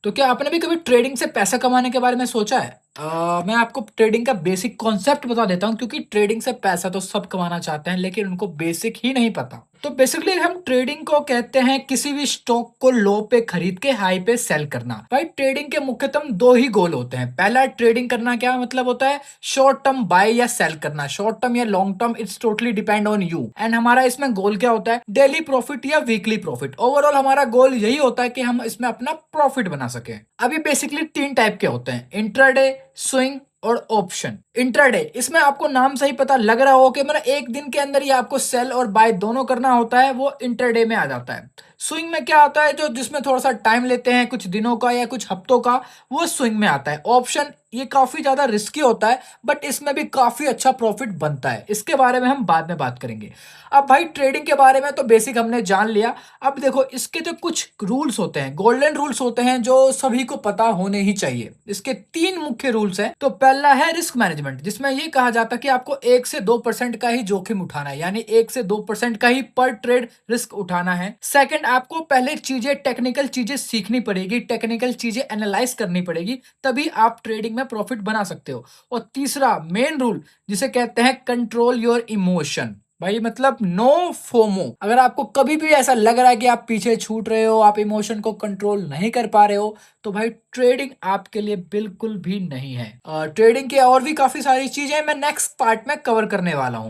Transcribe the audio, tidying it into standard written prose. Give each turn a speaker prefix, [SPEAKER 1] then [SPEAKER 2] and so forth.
[SPEAKER 1] तो क्या आपने भी कभी ट्रेडिंग से पैसा कमाने के बारे में सोचा है? मैं आपको ट्रेडिंग का बेसिक कॉन्सेप्ट बता देता हूँ क्योंकि ट्रेडिंग से पैसा तो सब कमाना चाहते हैं लेकिन उनको बेसिक ही नहीं पता। तो बेसिकली हम ट्रेडिंग को कहते हैं किसी भी स्टॉक को लो पे खरीद के हाई पे सेल करना। भाई ट्रेडिंग के मुख्यतम दो ही गोल होते हैं। पहला ट्रेडिंग करना क्या मतलब होता है, शॉर्ट टर्म बाय या सेल करना, शॉर्ट टर्म या long term it's totally depend on you. And हमारा इसमें गोल क्या होता है, डेली प्रॉफिट या वीकली प्रॉफिट। ओवरऑल हमारा गोल यही होता है कि हम इसमें अपना प्रॉफिट बना सके। अभी बेसिकली तीन टाइप के होते हैं, इंट्राडे, स्विंग और ऑप्शन। इंट्राडे, इसमें आपको नाम से ही पता लग रहा हो कि मतलब एक दिन के अंदर ही आपको सेल और बाय दोनों करना होता है, वो इंट्राडे में आ जाता है। स्विंग में क्या आता है, जो जिसमें थोड़ा सा टाइम लेते हैं, कुछ दिनों का या कुछ हफ्तों का, वो स्विंग में आता है। ऑप्शन ये काफी ज्यादा रिस्की होता है बट इसमें भी काफी अच्छा प्रॉफिट बनता है। इसके बारे में हम बाद में बात करेंगे। अब भाई ट्रेडिंग के बारे में तो बेसिक हमने जान लिया। अब देखो इसके जो कुछ रूल्स होते हैं, गोल्डन रूल्स होते हैं जो सभी को पता होने ही चाहिए। इसके तीन मुख्य रूल्स हैं। तो पहला है रिस्क मैनेजमेंट, जिसमें ये कहा जाता है कि आपको 1 से 2% का ही जोखिम उठाना है, यानी 1 से 2% का ही पर ट्रेड रिस्क उठाना है। सेकंड, आपको पहले चीजें, टेक्निकल चीजें सीखनी पड़ेगी, टेक्निकल चीजें एनालाइज करनी पड़ेगी, तभी आप ट्रेडिंग में प्रॉफिट बना सकते हो। और तीसरा मेन रूल जिसे कहते हैं कंट्रोल योर इमोशन। भाई मतलब नो फोमो। अगर आपको कभी भी ऐसा लग रहा है कि आप पीछे छूट रहे हो, आप इमोशन को कंट्रोल नहीं कर पा रहे हो, तो भाई ट्रेडिंग आपके लिए बिल्कुल भी नहीं है। ट्रेडिंग की और भी काफी सारी चीजें मैं नेक्स्ट पार्ट में कवर करने वाला हूँ।